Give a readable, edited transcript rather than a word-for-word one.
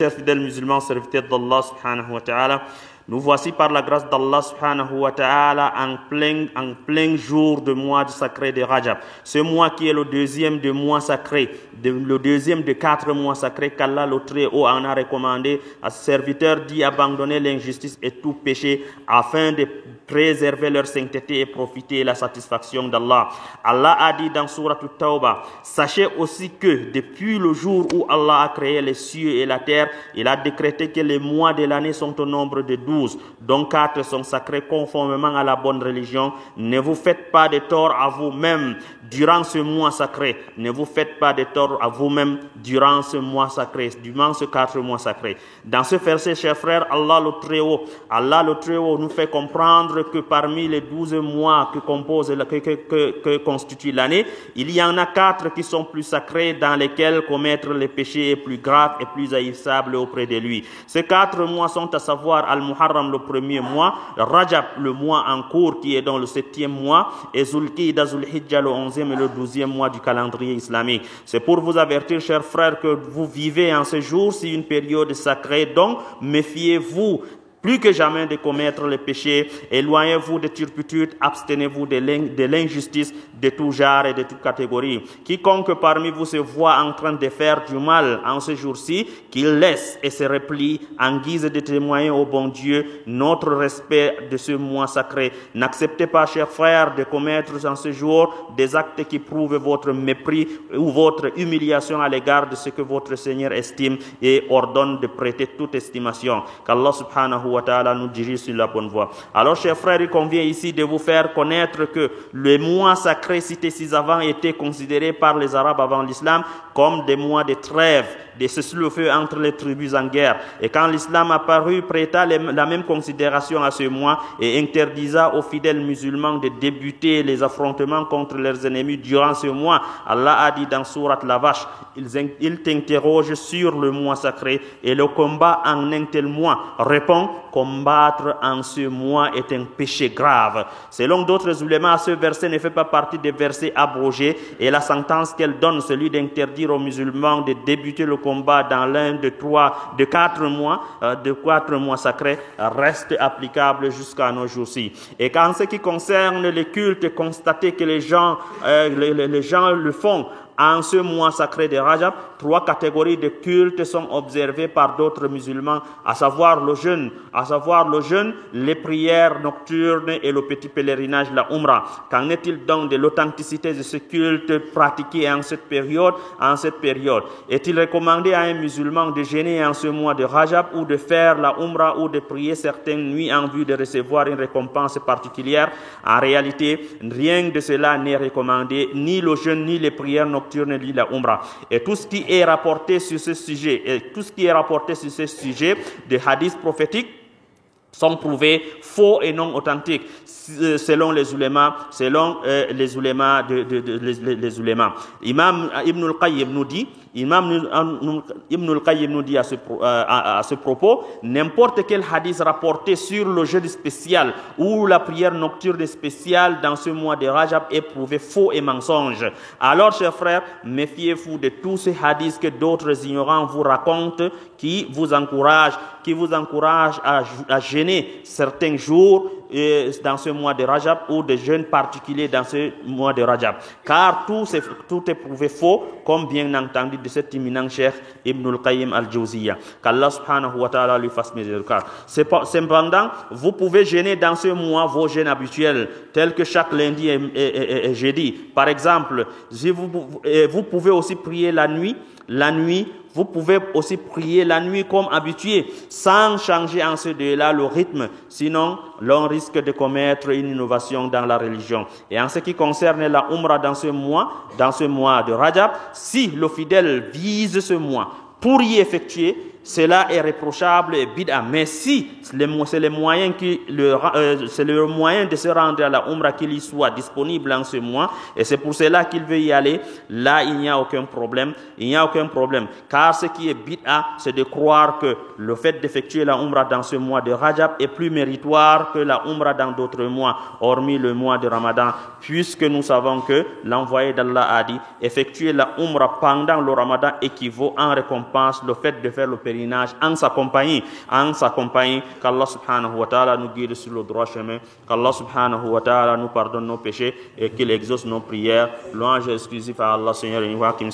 Chers fidèles musulmans, serviteurs d'Allah subhanahu wa ta'ala, nous voici par la grâce d'Allah subhanahu wa ta'ala en plein jour de mois sacré de Rajab. Ce mois qui est le deuxième des mois sacrés, le deuxième des 4 mois sacrés qu'Allah le Très-Haut en a recommandé à ses serviteurs d'y abandonner l'injustice et tout péché afin de préserver leur sainteté et profiter de la satisfaction d'Allah. Allah a dit dans Surah At-Tawbah, sachez aussi que depuis le jour où Allah a créé les cieux et la terre, il a décrété que les mois de l'année sont au nombre de 12, dont 4 sont sacrés conformément à la bonne religion. Ne vous faites pas de tort à vous-même durant ce mois sacré. Ne vous faites pas de tort à vous-même durant ce mois sacré, durant ce 4 mois sacrés. Dans ce verset, chers frères, Allah le Très-Haut nous fait comprendre que parmi les 12 mois que constitue l'année, il y en a 4 qui sont plus sacrés, dans lesquels commettre les péchés est plus grave et plus haïssable auprès de lui. Ces 4 mois sont à savoir Al-Muharram, le premier mois, Rajab, le mois en cours qui est dans le 7e mois, et Zulqa'dah, Zulhijjah, le 11e et le 12e mois du calendrier islamique. C'est pour vous avertir, chers frères, que vous vivez en ce jour, c'est une période sacrée, donc méfiez-vous plus que jamais de commettre les péchés, éloignez-vous de turpitude, abstenez-vous de l'injustice de tout genre et de toute catégorie. Quiconque parmi vous se voit en train de faire du mal en ce jour-ci, qu'il laisse et se replie en guise de témoigner au bon Dieu notre respect de ce mois sacré. N'acceptez pas, chers frères, de commettre en ce jour des actes qui prouvent votre mépris ou votre humiliation à l'égard de ce que votre Seigneur estime et ordonne de prêter toute estimation. Qu'Allah subhanahu wa ta'ala nous dirige sur la bonne voie. Alors, chers frères, il convient ici de vous faire connaître que les mois sacrés cités ci-avant étaient considérés par les Arabes avant l'islam comme des mois de trêve, de cessez-le-feu entre les tribus en guerre. Et quand l'islam apparut, prêta la même considération à ce mois et interdisa aux fidèles musulmans de débuter les affrontements contre leurs ennemis durant ce mois. Allah a dit dans Surat la Vache, ils t'interrogent sur le mois sacré et le combat en un tel mois. Réponds, combattre en ce mois est un péché grave. Selon d'autres ulémas, ce verset ne fait pas partie des versets abrogés et la sentence qu'elle donne, celui d'interdire aux musulmans de débuter le combat dans l'un de 4 mois sacrés, reste applicable jusqu'à nos jours-ci. Et qu'en ce qui concerne les cultes, constatez que les gens le font. En ce mois sacré de Rajab, 3 catégories de cultes sont observées par d'autres musulmans, à savoir le jeûne, les prières nocturnes et le petit pèlerinage, la Umrah. Qu'en est-il donc de l'authenticité de ce culte pratiqué en cette période? Est-il recommandé à un musulman de jeûner en ce mois de Rajab ou de faire la Umrah ou de prier certaines nuits en vue de recevoir une récompense particulière? En réalité, rien de cela n'est recommandé, ni le jeûne, ni les prières nocturnes, ni la Umrah. Et tout ce qui est rapporté sur ce sujet, des hadiths prophétiques, sont prouvés faux et non authentiques selon les ulémas, Imam Ibn al-Qayyim nous dit à ce propos, n'importe quel hadith rapporté sur le jeûne spécial ou la prière nocturne spéciale dans ce mois de Rajab est prouvé faux et mensonge. Alors, chers frères, méfiez-vous de tous ces hadiths que d'autres ignorants vous racontent, qui vous encouragent à jeûner certains jours dans ce mois de Rajab ou de jeûnes particuliers dans ce mois de Rajab. Car tout est prouvé faux, comme bien entendu de cet éminent cheikh Ibn al-Qayyim al-Jawziyya. Qu'Allah subhanahu wa ta'ala lui fasse miséricorde. Cependant, vous pouvez jeûner dans ce mois vos jeûnes habituels, tels que chaque lundi et jeudi. Par exemple, vous pouvez aussi prier la nuit. Vous pouvez aussi prier la nuit comme habitué, sans changer en ce délai le rythme. Sinon, l'on risque de commettre une innovation dans la religion. Et en ce qui concerne la Umrah dans ce mois de Rajab, si le fidèle vise ce mois pour y effectuer, cela est réprochable et bid'a. Mais si c'est le moyen de se rendre à la Umrah qu'il y soit disponible en ce mois, et c'est pour cela qu'il veut y aller, là il n'y a aucun problème. Car ce qui est bid'a, c'est de croire que le fait d'effectuer la Umrah dans ce mois de Rajab est plus méritoire que la Umrah dans d'autres mois, hormis le mois de Ramadan, puisque nous savons que l'envoyé d'Allah a dit, effectuer la Umrah pendant le Ramadan équivaut en récompense le fait de faire le pèlerinage pèlerinage en sa compagnie, qu'Allah subhanahu wa ta'ala nous guide sur le droit chemin, qu'Allah subhanahu wa ta'ala nous pardonne nos péchés et qu'il exauce nos prières. Louange exclusive à Allah Seigneur et nous qui